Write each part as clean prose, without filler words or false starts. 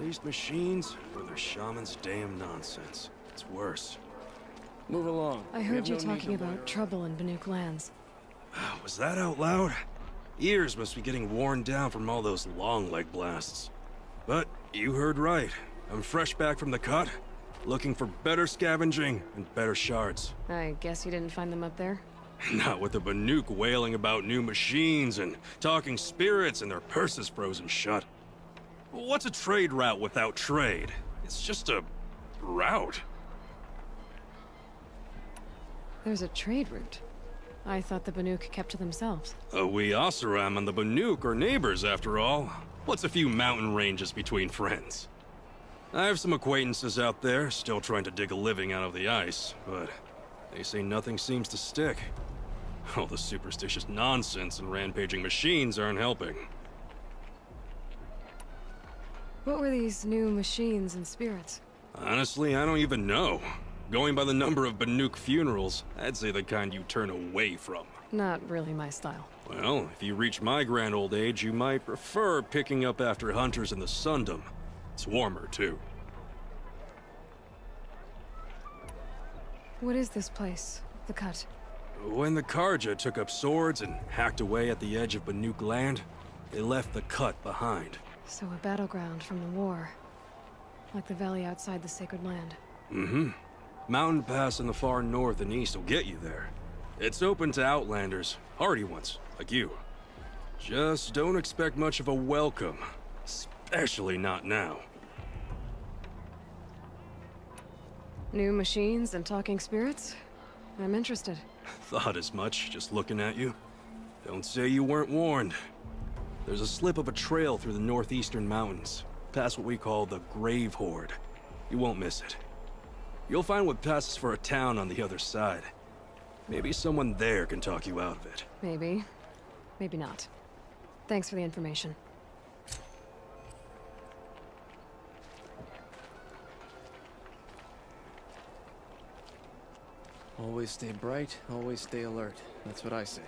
These machines, or their shaman's damn nonsense. It's worse. Move along. I heard you talking about trouble in Banuk lands. Was that out loud? Ears must be getting worn down from all those long leg blasts. But you heard right. I'm fresh back from the cut, looking for better scavenging and better shards. I guess you didn't find them up there? Not with the Banuk wailing about new machines and talking spirits and their purses frozen shut. What's a trade route without trade? It's just a route. There's a trade route. I thought the Banuk kept to themselves. We Oseram and the Banuk are neighbors, after all. What's a few mountain ranges between friends? I have some acquaintances out there, still trying to dig a living out of the ice, but they say nothing seems to stick. All the superstitious nonsense and rampaging machines aren't helping. What were these new machines and spirits? Honestly, I don't even know. Going by the number of Banuk funerals, I'd say the kind you turn away from. Not really my style. Well, if you reach my grand old age, you might prefer picking up after hunters in the Sundom. It's warmer, too. What is this place? The Cut? When the Karja took up swords and hacked away at the edge of Banuk land, they left the Cut behind. So a battleground from the war. Like the valley outside the Sacred Land. Mm-hmm. Mountain Pass in the far north and east will get you there. It's open to outlanders, hardy ones, like you. Just don't expect much of a welcome. Especially not now. New machines and talking spirits? I'm interested. Thought as much, just looking at you. Don't say you weren't warned. There's a slip of a trail through the northeastern mountains, past what we call the Grave Horde. You won't miss it. You'll find what passes for a town on the other side. Maybe someone there can talk you out of it. Maybe. Maybe not. Thanks for the information. Always stay bright, always stay alert. That's what I say.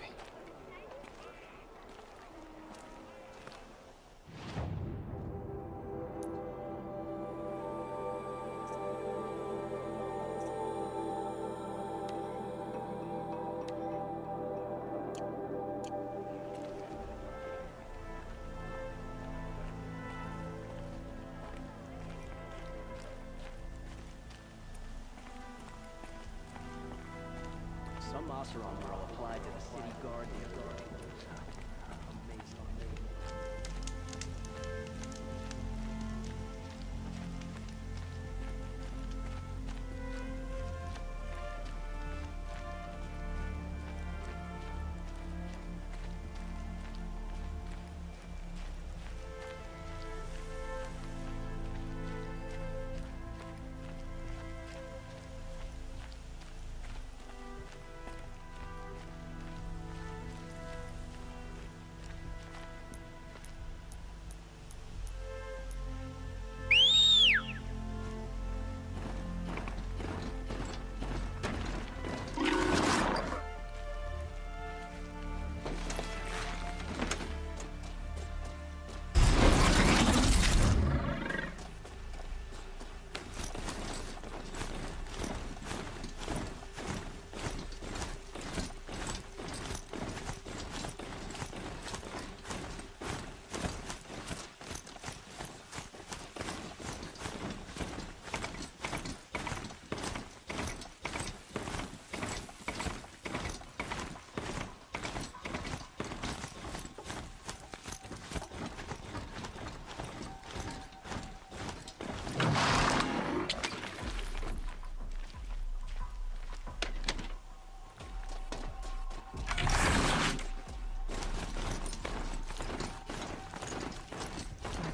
Some Oseram are all applied to the city guard and the authority. Amazing.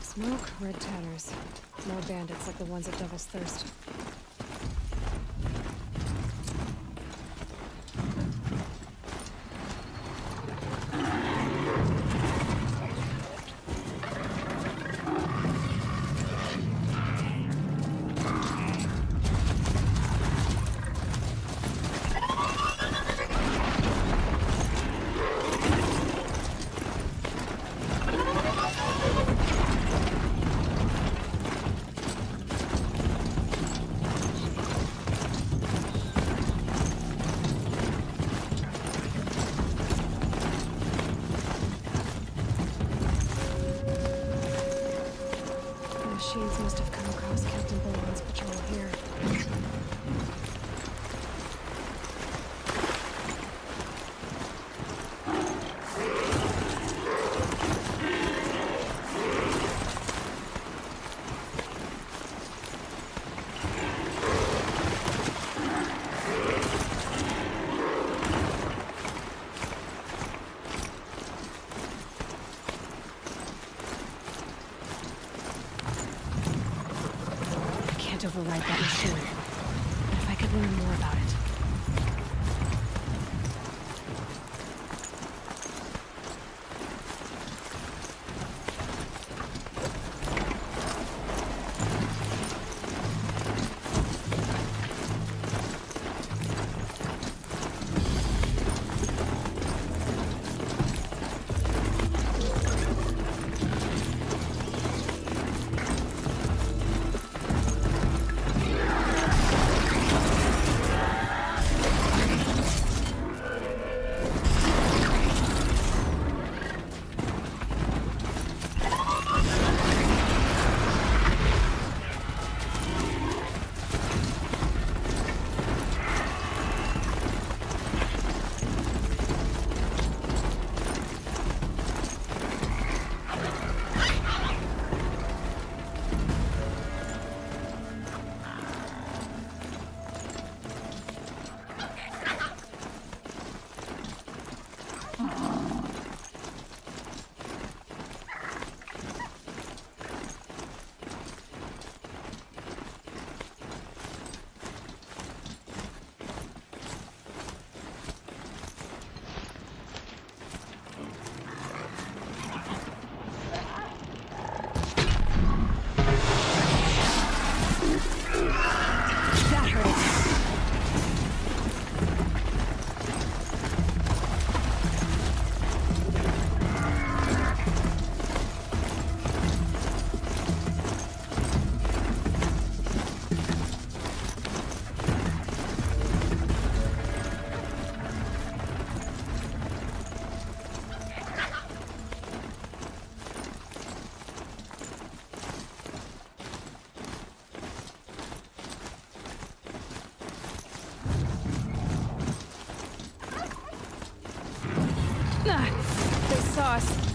Smoke, red tanners. More bandits like the ones at Devil's Thirst. machines must have come across Captain Bolon's patrol here. Override that machine. But if I could learn more about it. They saw us.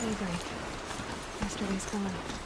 Daybreak. Yesterday's gone.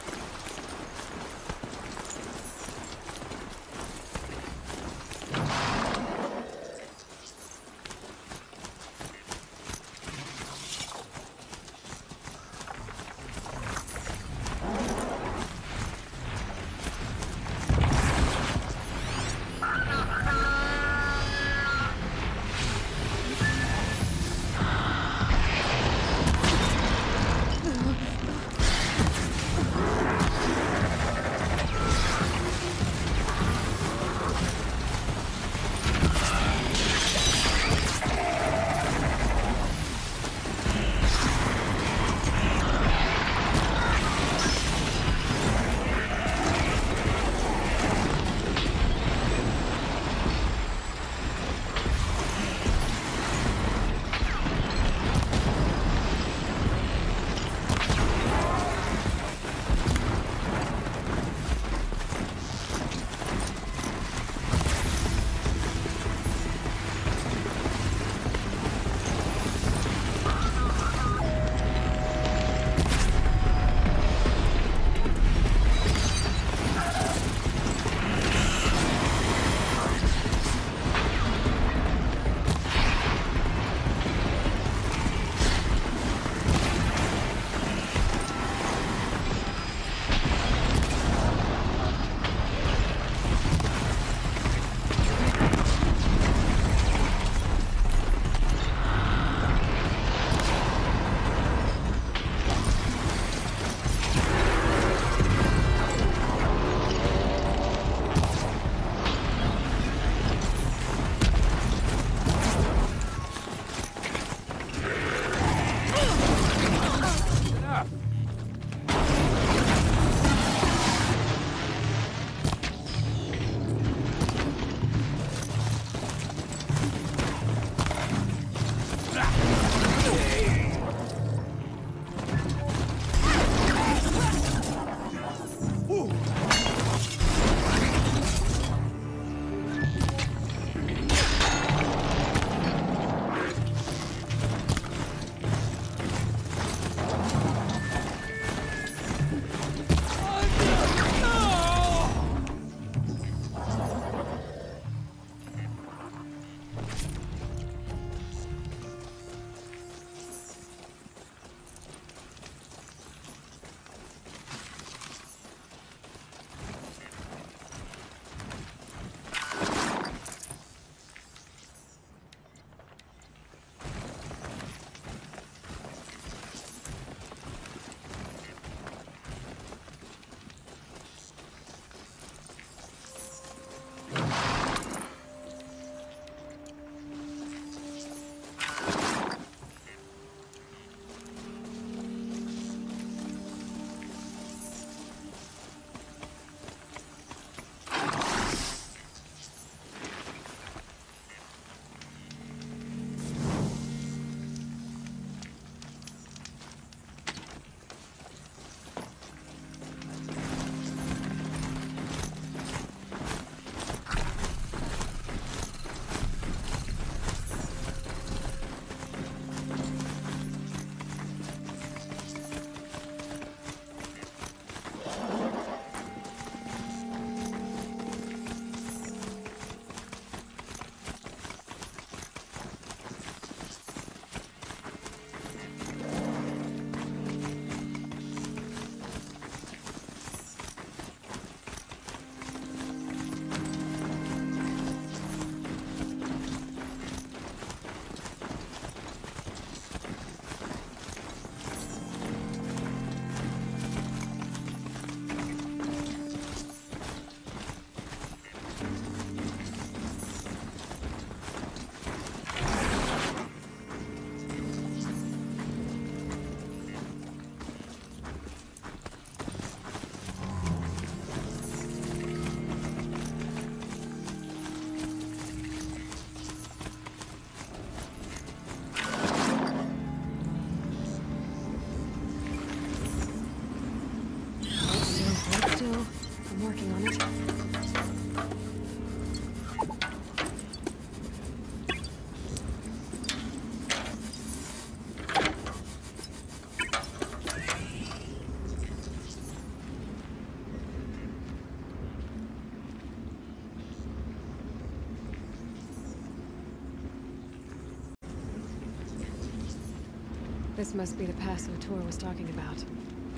This must be the pass O'Tor was talking about,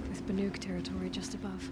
with Banuk territory just above.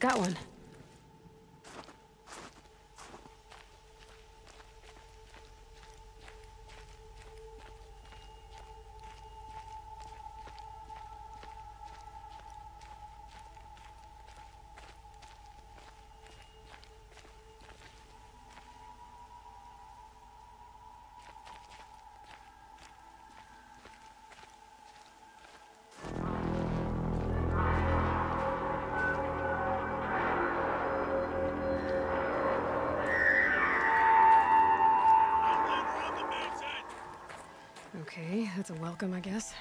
got one. Okay, that's a welcome, I guess.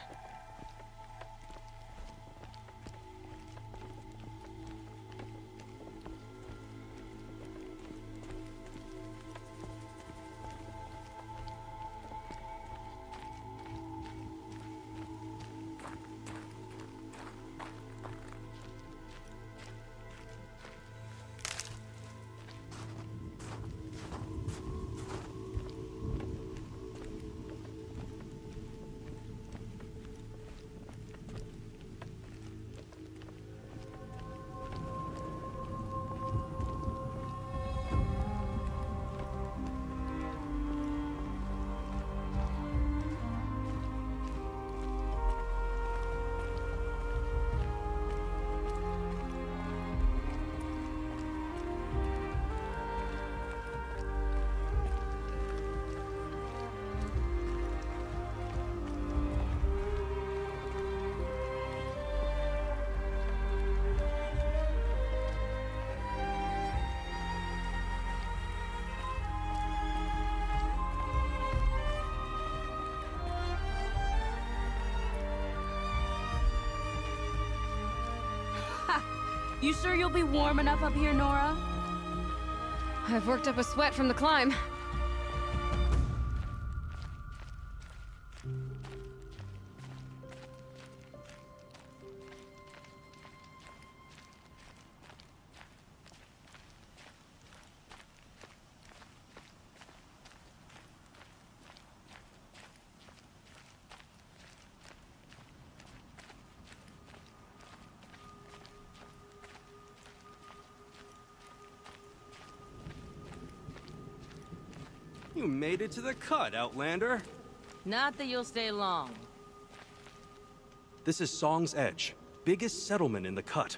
You sure you'll be warm enough up here, Nora? I've worked up a sweat from the climb. You made it to the cut, Outlander. Not that you'll stay long. This is Song's Edge, biggest settlement in the cut.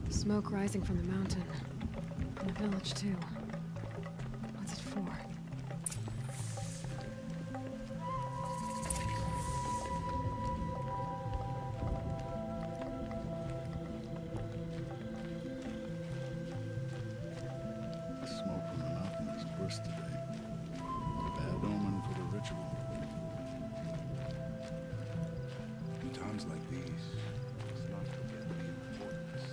Smoke rising from the mountain. And the village, too. What's it for? The smoke from the mountain is worse today. Bad omen for the ritual. In times like these, let's not forget the importance of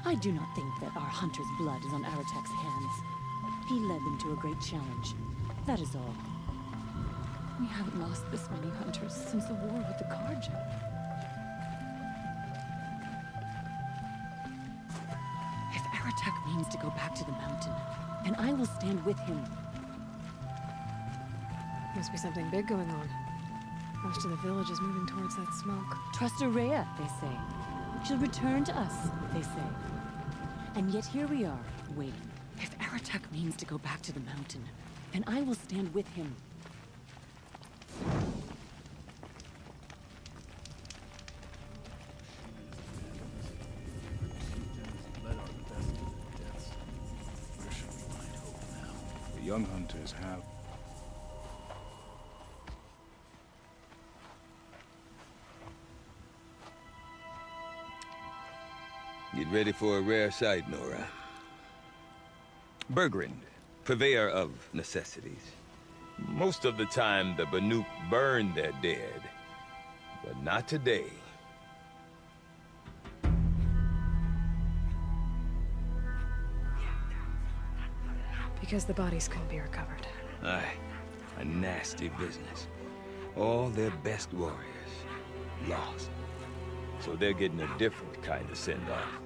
I do not think that our hunter's blood is on Aratak's hands. He led them to a great challenge. That is all. We haven't lost this many hunters since the war with the Karja. If Aratak means to go back to the mountain, then I will stand with him. Must be something big going on. Most of the village is moving towards that smoke. Trust Araya, they say. She'll return to us, they say. And yet here we are, waiting. If Aratak means to go back to the mountain, then I will stand with him. led our best to their deaths. Where should we find hope now? The young hunters have. Get ready for a rare sight, Nora. Bergrind, purveyor of necessities. Most of the time, the Banuk burn their dead, but not today. Because the bodies couldn't be recovered. Aye, a nasty business. All their best warriors lost. So they're getting a different kind of send-off.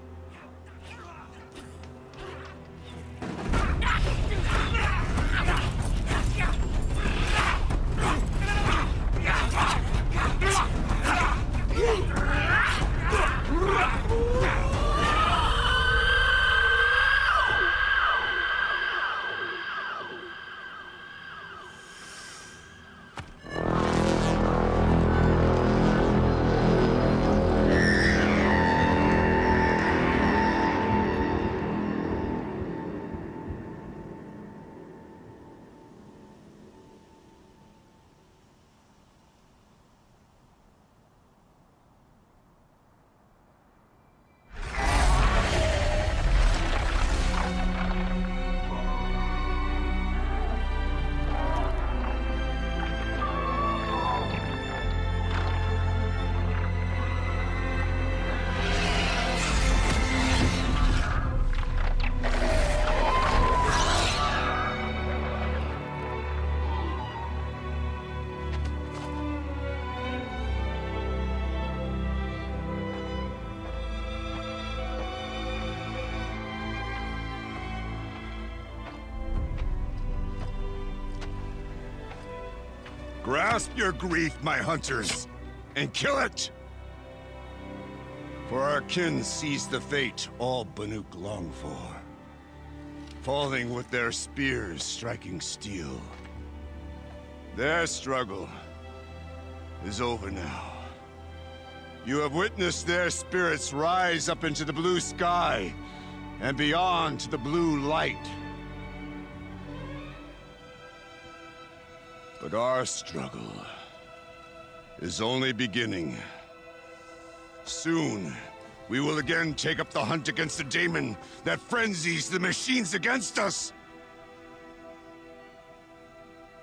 Grasp your grief, my hunters, and kill it! For our kin sees the fate all Banuk long for. Falling with their spears striking steel. Their struggle is over now. You have witnessed their spirits rise up into the blue sky, and beyond to the blue light. But our struggle is only beginning. Soon, we will again take up the hunt against the daemon that frenzies the machines against us.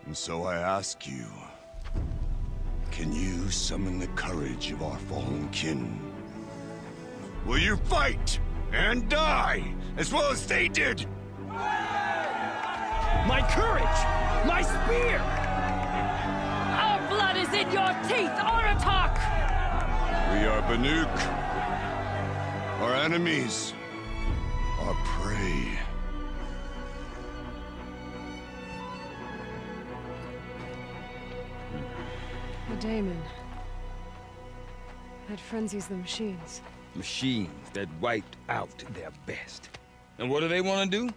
And so I ask you, can you summon the courage of our fallen kin? Will you fight and die as well as they did? My courage! My spear! Our blood is in your teeth, Aratak! We are Banuk. Our enemies are prey. The daemon. That frenzies the machines. Machines that wiped out their best. And what do they want to do?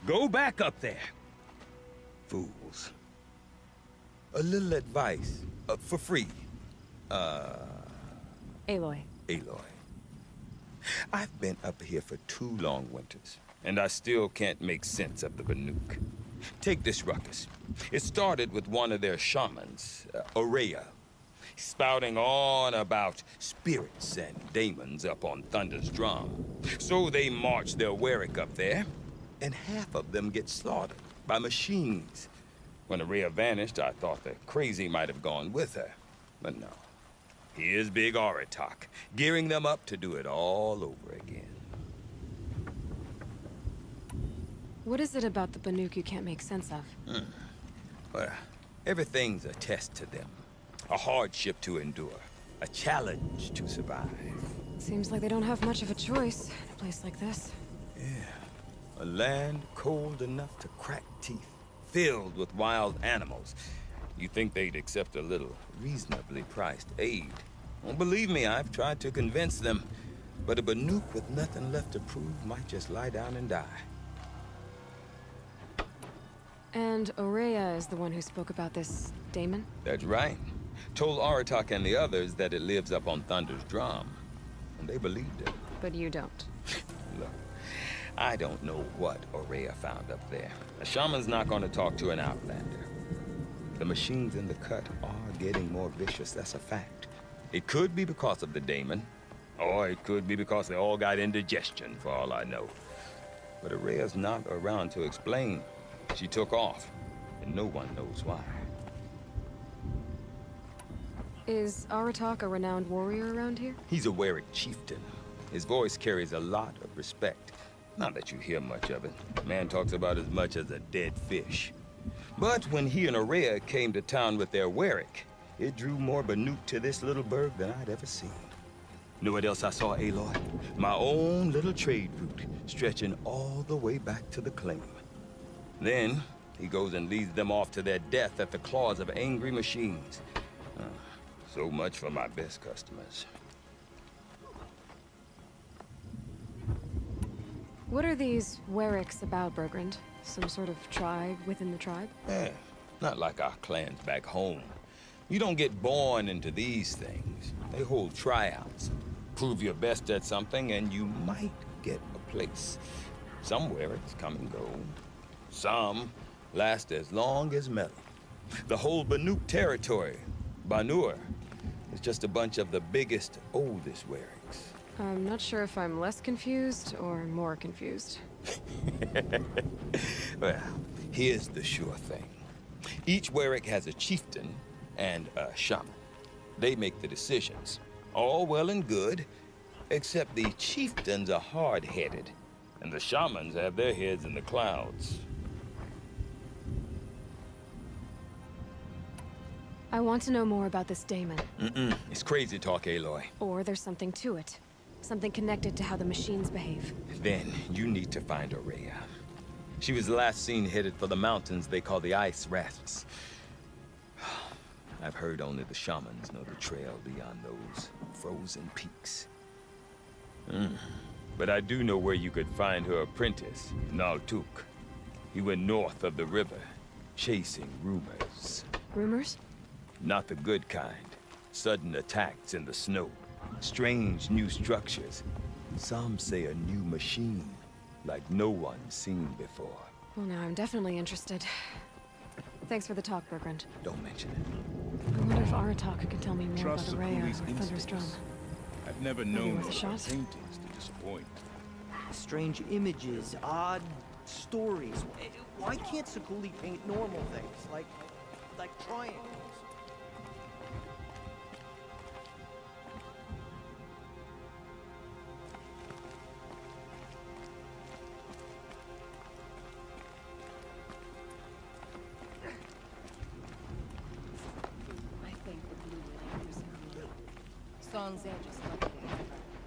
Go back up there. Fools. A little advice, for free. Aloy. Aloy. I've been up here for 2 long winters, and I still can't make sense of the Banuk. Take this ruckus. It started with one of their shamans, Aurea, spouting on about spirits and daemons up on Thunder's drum. So they march their Warwick up there, and half of them get slaughtered by machines. When Aurea vanished, I thought the crazy might have gone with her, but no. Here's Big Aratak, gearing them up to do it all over again. What is it about the Banuk you can't make sense of? Well, everything's a test to them. A hardship to endure. A challenge to survive. Seems like they don't have much of a choice in a place like this. Yeah. A land cold enough to crack teeth. Filled with wild animals. You'd think they'd accept a little reasonably priced aid. Well, believe me, I've tried to convince them. But a Banuk with nothing left to prove might just lie down and die. And Aurea is the one who spoke about this daemon? That's right. Told Aratak and the others that it lives up on Thunder's drum. And they believed it. But you don't. Look, I don't know what Aurea found up there. A shaman's not going to talk to an outlander. The machines in the cut are getting more vicious, that's a fact. It could be because of the daemon, or it could be because they all got indigestion, for all I know. But Aurea's not around to explain. She took off, and no one knows why. Is Aratak a renowned warrior around here? He's a Warwick chieftain. His voice carries a lot of respect. Not that you hear much of it. Man talks about as much as a dead fish. But when he and Aurea came to town with their Warwick, it drew more Banuk to this little burg than I'd ever seen. Know what else I saw, Aloy? My own little trade route, stretching all the way back to the claim. Then, he goes and leads them off to their death at the claws of angry machines. So much for my best customers. What are these Warwicks about, Bergrand? Some sort of tribe within the tribe? Not like our clans back home. You don't get born into these things. They hold tryouts. Prove your best at something and you might get a place. Some Warwicks come and go. Some last as long as metal. The whole Banuk territory, Banur, is just a bunch of the biggest, oldest Warwicks. I'm not sure if I'm less confused or more confused. Well, here's the sure thing. Each Warwick has a chieftain and a shaman. They make the decisions. All well and good, except the chieftains are hard-headed, and the shamans have their heads in the clouds. I want to know more about this daemon. It's crazy talk, Aloy. Or there's something to it. Something connected to how the machines behave. Then you need to find Aurea. She was last seen headed for the mountains they call the Ice Rasps. I've heard only the shamans know the trail beyond those frozen peaks. But I do know where you could find her apprentice, Naltuk. He went north of the river, chasing rumors. Rumors? Not the good kind. Sudden attacks in the snow. Strange new structures. Some say a new machine, like no one's seen before. Well, now I'm definitely interested. Thanks for the talk, Bergrand. Don't mention it. I wonder if Aratak could tell me more Trust about the Aurea or police Thunder's instincts. Drum. I've never Maybe known worth a those shot? paintings to disappoint. Strange images, odd stories. Why can't Sakuli paint normal things, like triangles?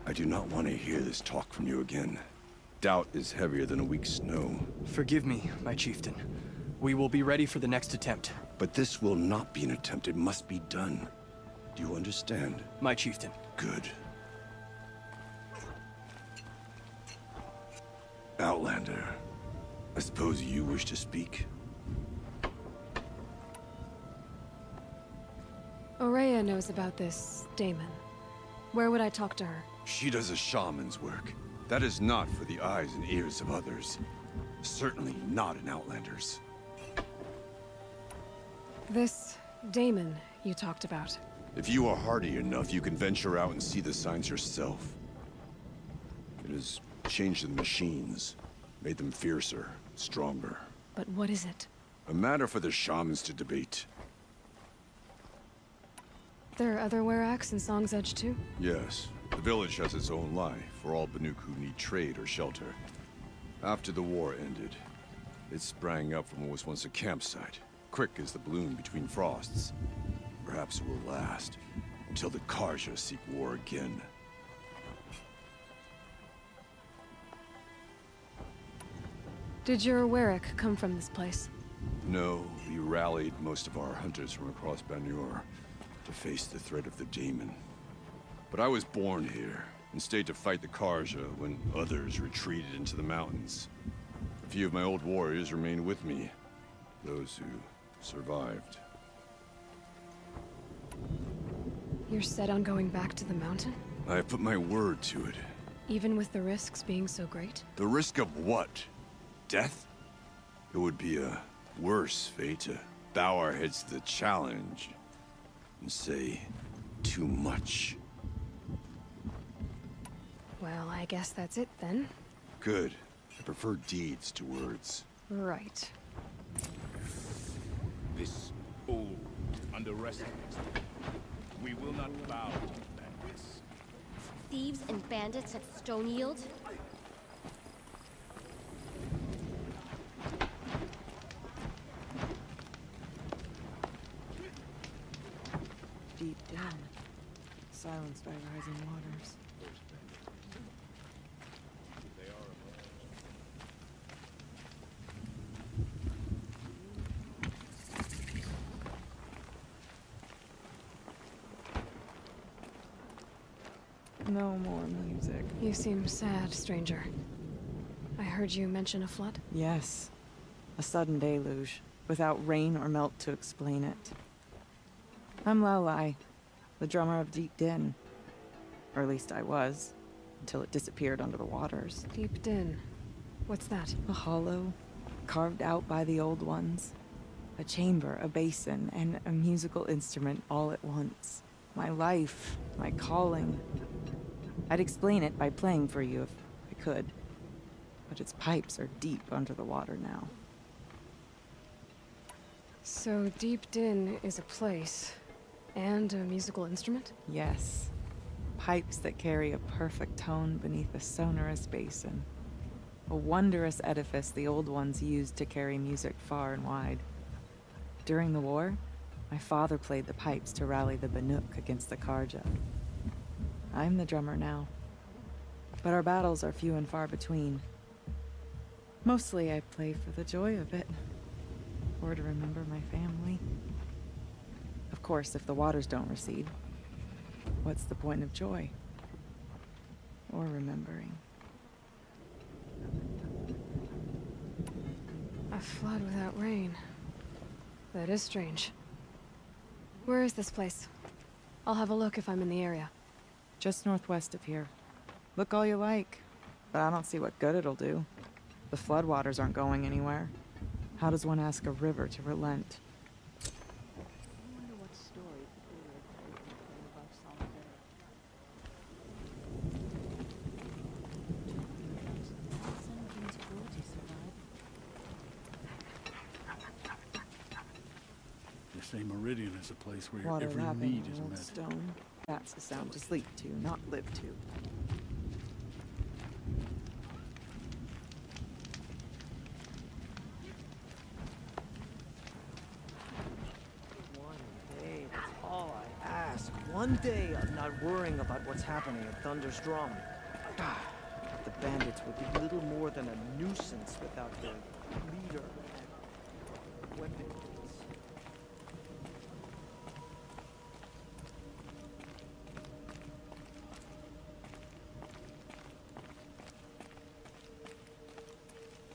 I do not want to hear this talk from you again. Doubt is heavier than a week's snow. Forgive me, my chieftain. We will be ready for the next attempt. But this will not be an attempt. It must be done. Do you understand? My chieftain. Good. Outlander, I suppose you wish to speak? Aurea knows about this daemon. Where would I talk to her? She does a shaman's work. That is not for the eyes and ears of others. Certainly not an Outlander's. This daemon you talked about. If you are hardy enough, you can venture out and see the signs yourself. It has changed the machines, made them fiercer, stronger. But what is it? A matter for the shamans to debate. There are other Weraks in Song's Edge too? Yes. The village has its own life for all Banuk who need trade or shelter. After the war ended, it sprang up from what was once a campsite, quick as the bloom between frosts. Perhaps it will last, until the Karja seek war again. Did your Warwick come from this place? No, we rallied most of our hunters from across Banur to face the threat of the daemon. But I was born here, and stayed to fight the Karja when others retreated into the mountains. A few of my old warriors remained with me, those who survived. You're set on going back to the mountain? I have put my word to it. Even with the risks being so great? The risk of what? Death? It would be a worse fate to bow our heads to the challenge and say too much. Well, I guess that's it then. Good. I prefer deeds to words. Right. This old underestimates them. We will not bow to that risk. Thieves and bandits at Stoneyield? deep down, silenced by rising waters. No more music. You seem sad, stranger. I heard you mention a flood? Yes. A sudden deluge, without rain or melt to explain it. I'm Lelai, the drummer of Deep Din. Or at least I was, until it disappeared under the waters. Deep Din. What's that? A hollow, carved out by the old ones. A chamber, a basin, and a musical instrument all at once. My life, my calling. I'd explain it by playing for you if I could. But its pipes are deep under the water now. So Deep Din is a place, and a musical instrument? Yes. Pipes that carry a perfect tone beneath a sonorous basin. A wondrous edifice the old ones used to carry music far and wide. During the war, my father played the pipes to rally the Banuk against the Karja. I'm the drummer now. But our battles are few and far between. Mostly I play for the joy of it. Or to remember my family. Of course, if the waters don't recede, what's the point of joy? Or remembering? A flood without rain. That is strange. Where is this place? I'll have a look if I'm in the area. Just northwest of here. Look all you like, but I don't see what good it'll do. The floodwaters aren't going anywhere. How does one ask a river to relent? I wonder what story above solitary. They say Meridian is a place where Water every lapping need is old met. stone. That's the sound to sleep to, not live to. One day, that's all I ask. One day of not worrying about what's happening at Thunder's Drum. The bandits would be little more than a nuisance without their leader and weapons.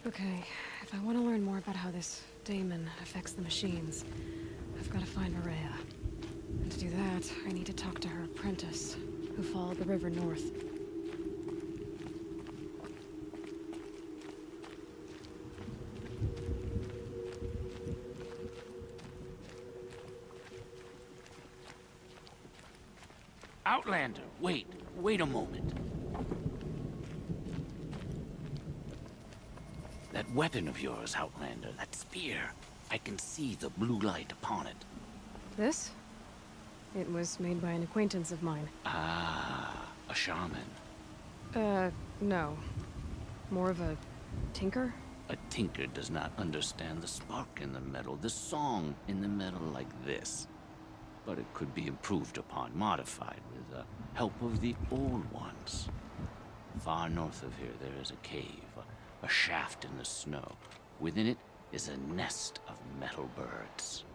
Okay, if I want to learn more about how this daemon affects the machines, I've got to find Maria. And to do that, I need to talk to her apprentice, who followed the river north. Outlander, wait a moment. That weapon of yours, Outlander, that spear. I can see the blue light upon it. This? It was made by an acquaintance of mine. Ah, a shaman. No. More of a tinker? A tinker does not understand the spark in the metal, the song in the metal like this. But it could be improved upon, modified with the help of the old ones. Far north of here, there is a cave, a shaft in the snow. Within it is a nest of metal birds.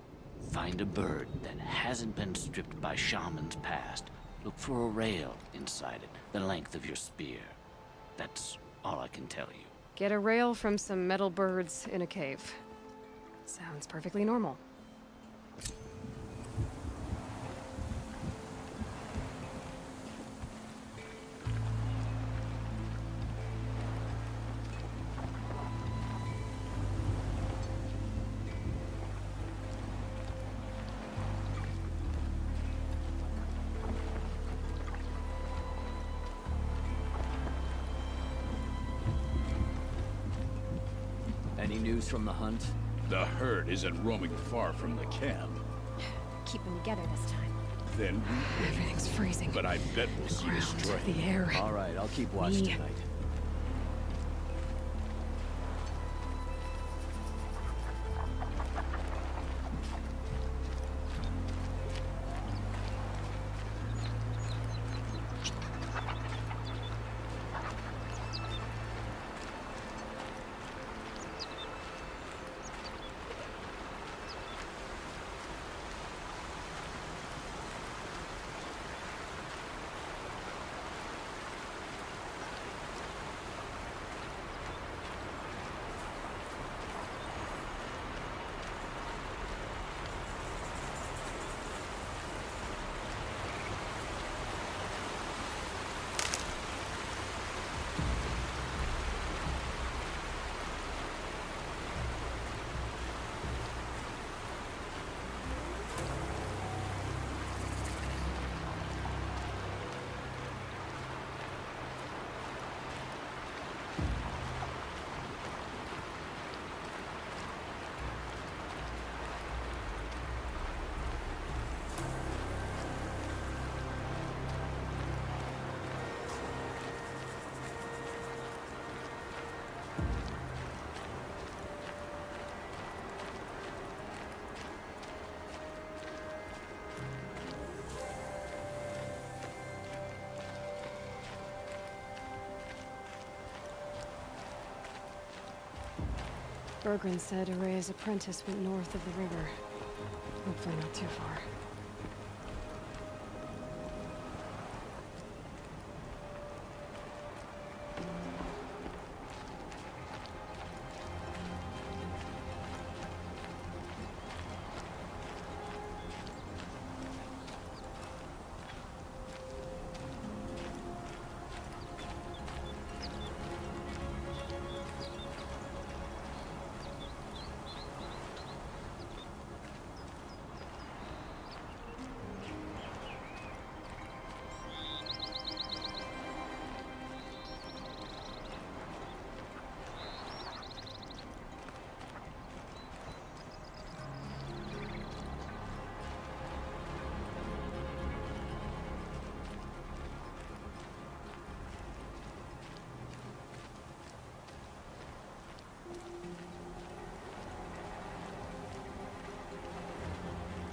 Find a bird that hasn't been stripped by shamans past. Look for a rail inside it, the length of your spear. That's all I can tell you. Get a rail from some metal birds in a cave. Sounds perfectly normal. Any news from the hunt? The herd isn't roaming far from the camp. Keep them together this time. Then we wait. Everything's freezing. But I bet we'll see a stray. The air. All right, I'll keep watch Me. tonight. Bergren said Araya's apprentice went north of the river. Hopefully not too far.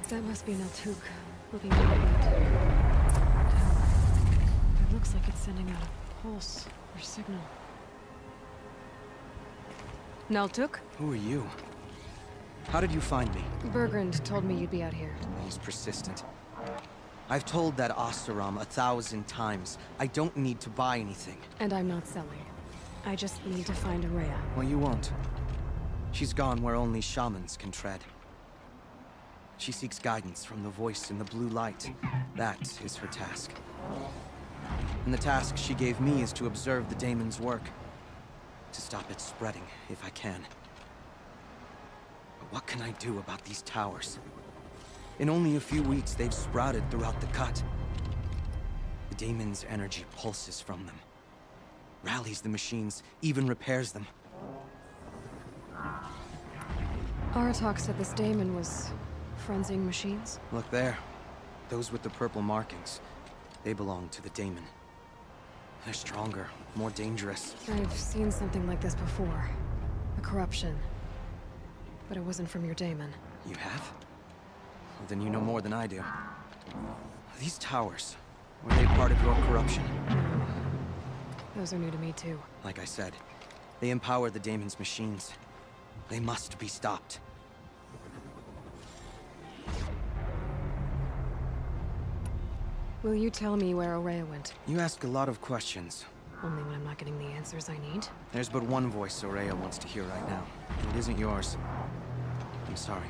That must be Naltuk, looking at the tower. It looks like it's sending out a pulse or signal. Naltuk? Who are you? How did you find me? Bergrand told me you'd be out here. He's persistent. I've told that Oseram 1,000 times. I don't need to buy anything. And I'm not selling. I just need to find Araya. Well, you won't. She's gone where only shamans can tread. She seeks guidance from the voice in the blue light. That is her task. And the task she gave me is to observe the daemon's work. To stop it spreading, if I can. But what can I do about these towers? In only a few weeks, they've sprouted throughout the cut. The daemon's energy pulses from them. Rallies the machines, even repairs them. Aratak said this daemon was frenzying machines? Look there. Those with the purple markings. They belong to the daemon. They're stronger, more dangerous. I've seen something like this before. A corruption. But it wasn't from your daemon. You have? Well, then you know more than I do. These towers, were they part of your corruption? Those are new to me too. Like I said, they empower the daemon's machines. They must be stopped. Will you tell me where Araya went? You ask a lot of questions. Only when I'm not getting the answers I need. There's but one voice Araya wants to hear right now. It isn't yours. I'm sorry.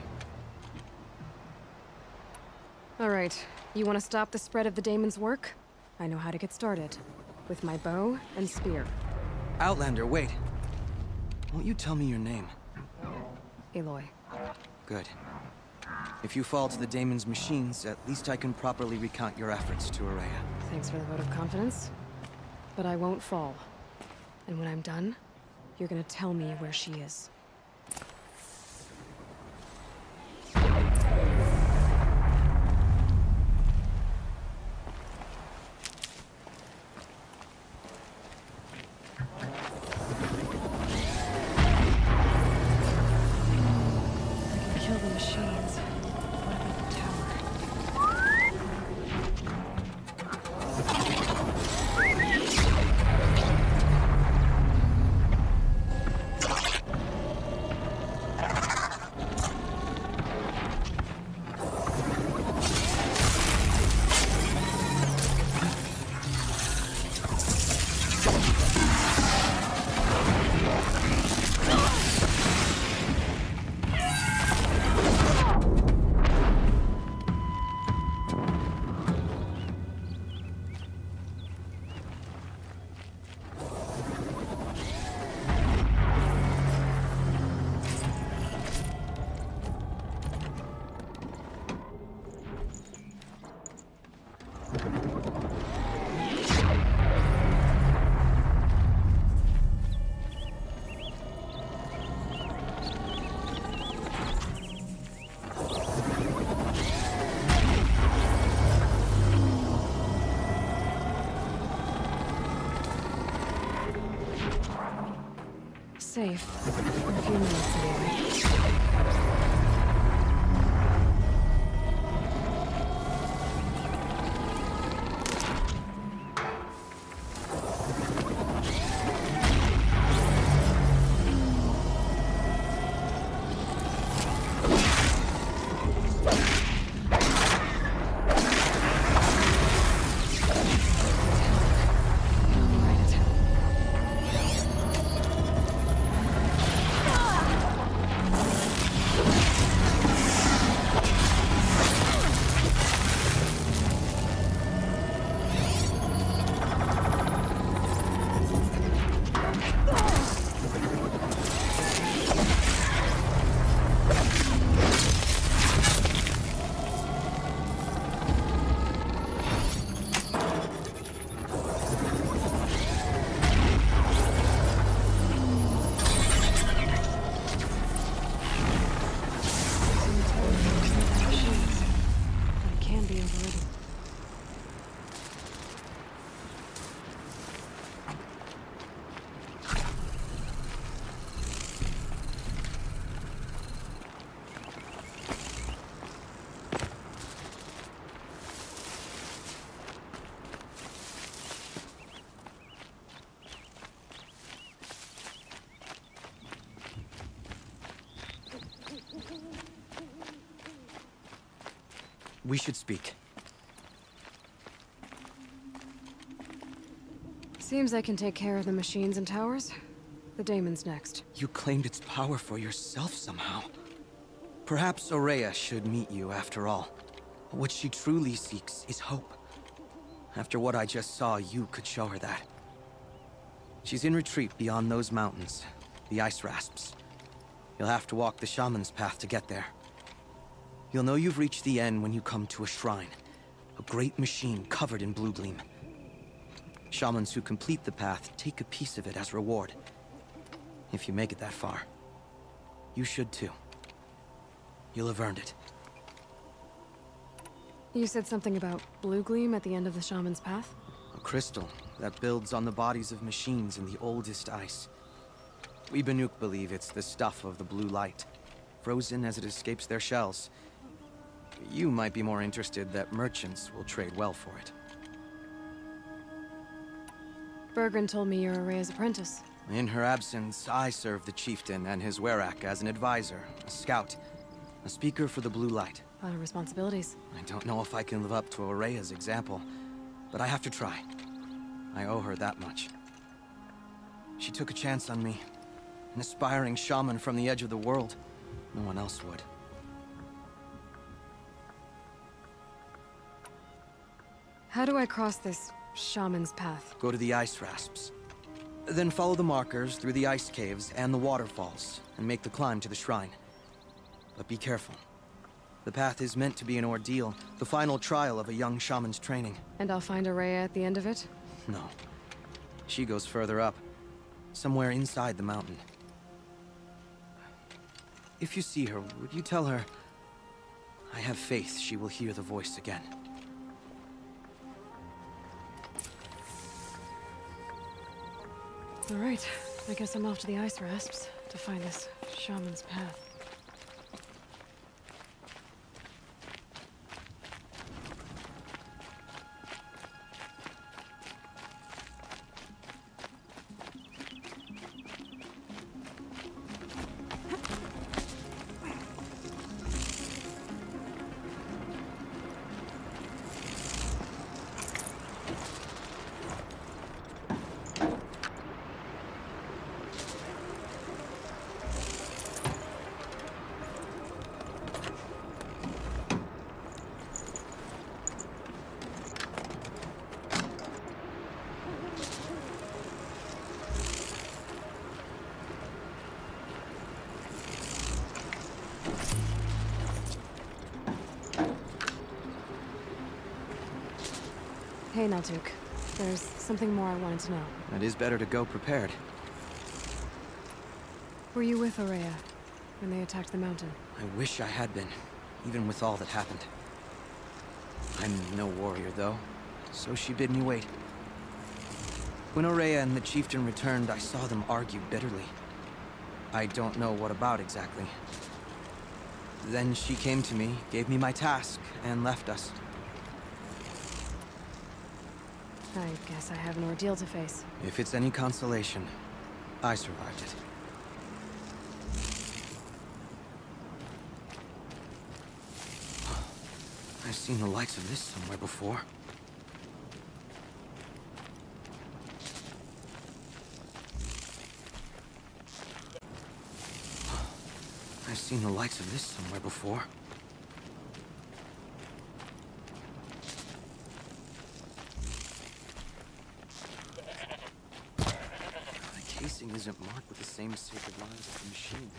All right. You want to stop the spread of the daemon's work? I know how to get started. With my bow and spear. Outlander, wait. Won't you tell me your name? Aloy. Good. If you fall to the daemon's machines, at least I can properly recount your efforts to Araya. Thanks for the vote of confidence. But I won't fall. And when I'm done, you're gonna tell me where she is. Safe. For a few minutes anyway. already. We should speak. Seems I can take care of the machines and towers. The daemon's next. You claimed its power for yourself somehow. Perhaps Aurea should meet you after all. What she truly seeks is hope. After what I just saw, you could show her that. She's in retreat beyond those mountains, the ice rasps. You'll have to walk the shaman's path to get there. You'll know you've reached the end when you come to a shrine. A great machine covered in blue gleam. Shamans who complete the path take a piece of it as reward. If you make it that far. You should too. You'll have earned it. You said something about blue gleam at the end of the shaman's path? A crystal that builds on the bodies of machines in the oldest ice. We Banuk believe it's the stuff of the blue light, frozen as it escapes their shells. You might be more interested that merchants will trade well for it. Bergren told me you're Aurea's apprentice. In her absence, I serve the chieftain and his werak as an advisor, a scout, a speaker for the blue light. A lot of responsibilities. I don't know if I can live up to Aurea's example, but I have to try. I owe her that much. She took a chance on me, an aspiring shaman from the edge of the world. No one else would. How do I cross this shaman's path? Go to the ice rasps. Then follow the markers through the ice caves and the waterfalls, and make the climb to the shrine. But be careful. The path is meant to be an ordeal, the final trial of a young shaman's training. And I'll find Aurea at the end of it? No. She goes further up, somewhere inside the mountain. If you see her, would you tell her, I have faith she will hear the voice again. All right, I guess I'm off to the ice rasps to find this shaman's path. Hey, Naltuk. There's something more I wanted to know. It is better to go prepared. Were you with Aurea when they attacked the mountain? I wish I had been, even with all that happened. I'm no warrior, though, so she bid me wait. When Aurea and the chieftain returned, I saw them argue bitterly. I don't know what about exactly. Then she came to me, gave me my task, and left us. I guess I have an ordeal to face. If it's any consolation, I survived it. I've seen the likes of this somewhere before. I've seen the likes of this somewhere before. The casing isn't marked with the same sacred lines as the machines.